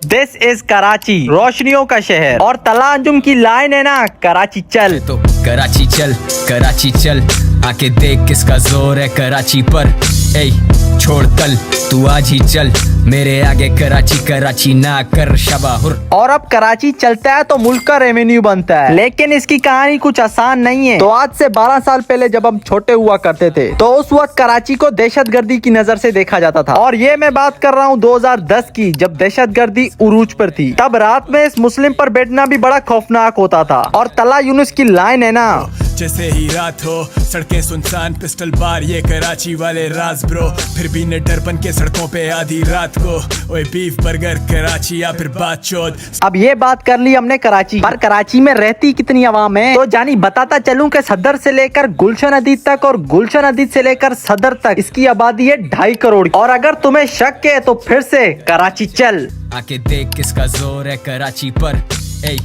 This is Karachi, रोशनियों का शहर। और तला अंजुम की लाइन है ना, कराची चल। तो कराची चल, कराची चल, आके देख किसका जोर है कराची पर। ए छोड़ कल, तू आज ही चल, मेरे आगे कराची कराची ना कर शबाहुर। और अब कराची चलता है तो मुल्क का रेवेन्यू बनता है, लेकिन इसकी कहानी कुछ आसान नहीं है। तो आज से 12 साल पहले जब हम छोटे हुआ करते थे तो उस वक्त कराची को दहशतगर्दी की नजर से देखा जाता था। और ये मैं बात कर रहा हूँ 2010 की, जब दहशतगर्दी उरूज पर थी। तब रात में इस मुस्लिम पर बैठना भी बड़ा खौफनाक होता था। और तला यूनुस की लाइन है ना, जैसे ही रात हो, सड़कें सुनसान, पिस्टल बार, ये कराची वाले राज ब्रो। फिर भी न डर बन के सड़कों पे आधी रात को, ओए बीफ बर्गर कराची या फिर बात चोद। अब ये बात कर ली हमने कराची पर, कराची में रहती कितनी आवाम है तो जानी बताता चलूं कि सदर से लेकर गुलशन अदीद तक और गुलशन अदीद से लेकर सदर तक इसकी आबादी है 2.5 करोड़। और अगर तुम्हें शक है तो फिर से कराची चल। आके देख किसका जोर है कराची पर। ए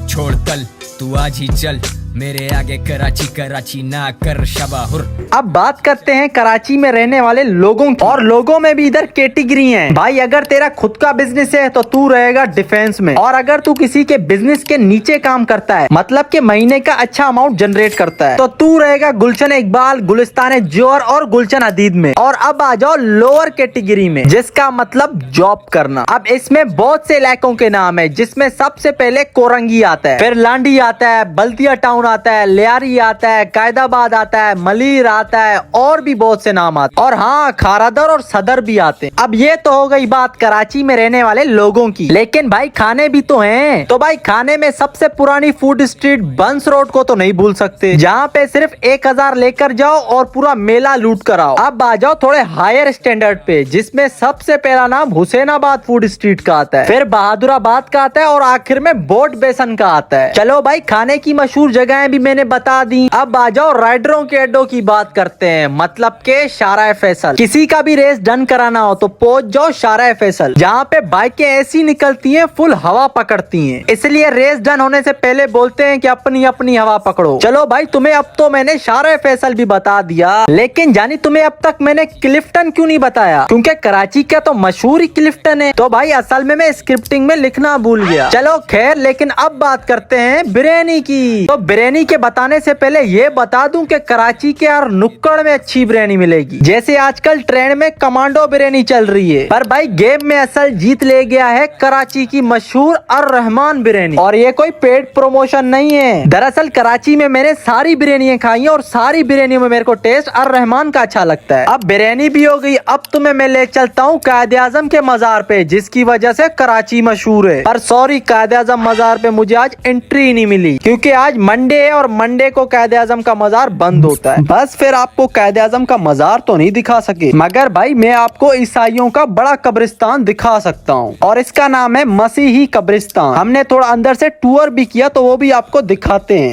छोड़ कल, तू आज ही चल, मेरे आगे कराची कराची ना कर शबाहुर। अब बात करते हैं कराची में रहने वाले लोगों की। और लोगों में भी इधर कैटेगरी हैं। भाई अगर तेरा खुद का बिजनेस है तो तू रहेगा डिफेंस में। और अगर तू किसी के बिजनेस के नीचे काम करता है, मतलब कि महीने का अच्छा अमाउंट जनरेट करता है, तो तू रहेगा गुलशन इकबाल, गुलिस्तान जोहर और गुलशन अदीद में। और अब आ जाओ लोअर कैटेगरी में, जिसका मतलब जॉब करना। अब इसमें बहुत से इलाकों के नाम है, जिसमें सबसे पहले कोरंगी आता है, फिर लांडी आता है, बल्दिया टाउन आता है, लियारी आता है, कायदाबाद आता है, मलीर आता है, और भी बहुत से नाम आते हैं। और हाँ, खारादर और सदर भी आते हैं। अब ये तो हो गई बात कराची में रहने वाले लोगों की, लेकिन भाई खाने भी तो हैं। तो भाई खाने में सबसे पुरानी फूड स्ट्रीट बंस रोड को तो नहीं भूल सकते, जहाँ पे सिर्फ 1000 लेकर जाओ और पूरा मेला लूट कर आओ। अब आ जाओ थोड़े हायर स्टैंडर्ड पे, जिसमें सबसे पहला नाम हुसैनाबाद फूड स्ट्रीट का आता है, फिर बहादुराबाद का आता है और आखिर में बोट बेसन का आता है। चलो भाई, खाने की मशहूर जगह भी मैंने बता दी। अब आ जाओ राइडरों के अड्डों की बात करते हैं, मतलब के शारा फैसल। किसी का भी रेस डन कराना हो तो पहुंच जाओ शारा फैसल, जहाँ पे बाइकें ऐसी निकलती हैं, फुल हवा पकड़ती हैं। इसलिए रेस डन होने से पहले बोलते हैं कि अपनी अपनी हवा पकड़ो। चलो भाई, तुम्हें अब तो मैंने शारा फैसल भी बता दिया, लेकिन जानी तुम्हें अब तक मैंने क्लिफ्टन क्यों नहीं बताया? क्योंकि कराची का तो मशहूर ही क्लिफ्टन है। तो भाई असल में मैं स्क्रिप्टिंग में लिखना भूल गया। चलो खैर, लेकिन अब बात करते हैं बिरयानी की। तो बिरयानी के बताने से पहले ये बता दूं कि कराची के हर नुक्कड़ में अच्छी बिरयानी मिलेगी। जैसे आजकल ट्रेंड में कमांडो बिरयानी चल रही है, पर भाई गेम में असल जीत ले गया है कराची की मशहूर अर रहमान बिरयानी। और ये कोई पेड प्रमोशन नहीं है, दरअसल कराची में मैंने सारी बिरयानियां खाई हैं और सारी बिरयानियों में मेरे को टेस्ट अर रहमान का अच्छा लगता है। अब बिरयानी भी हो गई, अब तुम्हें मैं ले चलता हूँ कायदे आजम के मजार पे, जिसकी वजह से कराची मशहूर है। पर सॉरी, कायदे आजम मजार पे मुझे आज एंट्री नहीं मिली, क्योंकि आज मंडे है और मंडे को कायदे आजम का मजार बंद होता है। बस फिर आपको कायदे आजम का मजार तो नहीं दिखा सके, मगर भाई मैं आपको ईसाइयों का बड़ा कब्रिस्तान दिखा सकता हूँ, और इसका नाम है मसीही कब्रिस्तान। हमने थोड़ा अंदर से टूर भी किया, तो वो भी आपको दिखाते हैं।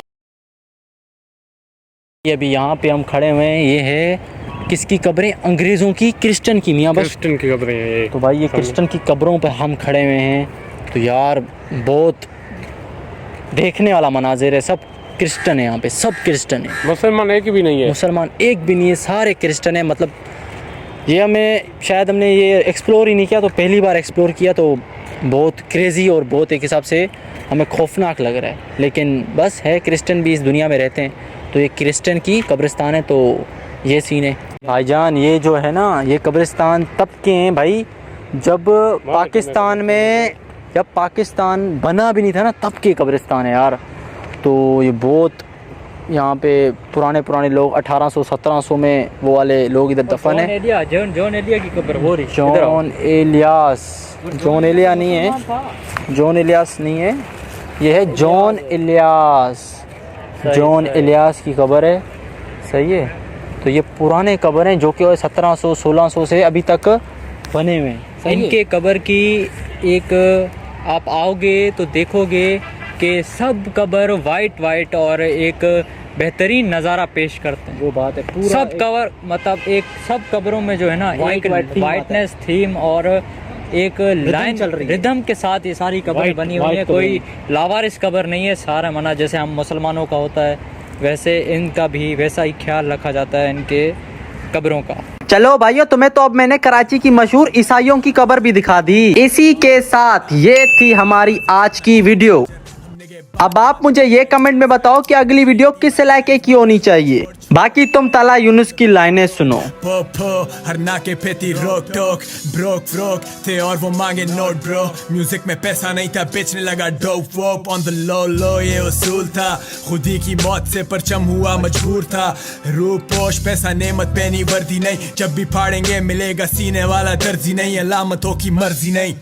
ये अभी यहाँ पे हम खड़े हुए हैं, ये है किसकी कब्रें? अंग्रेज़ों की, क्रिश्चियन की। मियाँ बस क्रिश्चियन की कब्रें हैं ये। तो भाई ये क्रिश्चियन की कब्रों पे हम खड़े हुए हैं। तो यार बहुत देखने वाला मनाजिर है। सब क्रिश्चियन है यहाँ पे, सब क्रिश्चियन है। मुसलमान एक भी नहीं है। मुसलमान एक भी नहीं है, सारे क्रिश्चियन है। मतलब ये हमने ये एक्सप्लोर ही नहीं किया, तो पहली बार एक्सप्लोर किया, तो बहुत क्रेज़ी और बहुत एक हिसाब से हमें खौफनाक लग रहा है। लेकिन बस है, क्रिश्चियन भी इस दुनिया में रहते हैं, तो ये क्रिश्चियन की कब्रिस्तान है। तो ये सीन है भाईजान। ये जो है ना, ये कब्रिस्तान तब के हैं भाई जब पाकिस्तान बना भी नहीं था ना, तब के कब्रिस्तान है यार। तो ये बहुत यहाँ पे पुराने लोग 1800-1700 में वो वाले लोग इधर दफन है। जॉन एलिया की कब्र हो रही। जॉन एलिया नहीं है, जॉन इलियास नहीं है, ये है जॉन इलियास की कब्र है। सही है। तो ये पुराने कब्र हैं जो कि 1700-1600 से अभी तक बने हुए हैं। इनके कब्र की एक आप आओगे तो देखोगे कि सब कब्र वाइट और एक बेहतरीन नज़ारा पेश करते हैं। वो बात है, पूरा सब कब्र मतलब एक सब कब्रों में जो है ना, एक वाइटनेस थीम और एक लाइन चल रही है, रिदम के साथ ये सारी कब्रें बनी हुई हैं। कोई लावारिस कब्र नहीं है, सारा मना जैसे हम मुसलमानों का होता है, वैसे इनका भी वैसा ही ख्याल रखा जाता है इनके कब्रों का। चलो भाइयों, तुम्हें तो अब मैंने कराची की मशहूर ईसाइयों की कब्र भी दिखा दी। इसी के साथ ये थी हमारी आज की वीडियो। अब आप मुझे ये कमेंट में बताओ कि अगली वीडियो किस इलाके की होनी चाहिए। बाकी तुम तला यूनुस की लाइनें सुनो। पो पो हर नाके पे थी रोक टोक, ब्रोक फ्रोक थे और वो मांगे नोट ब्रो। म्यूजिक में पैसा नहीं था, बेचने लगा डोप वोप। ऑन द लो लो ये उसूल था, खुद ही की मौत से परचम हुआ मजबूर था। रूप पोश पैसा नेमत पहनी वर्दी नहीं, जब भी फाड़ेंगे मिलेगा सीने वाला दर्जी नहीं। अलामतों की मर्जी नहीं।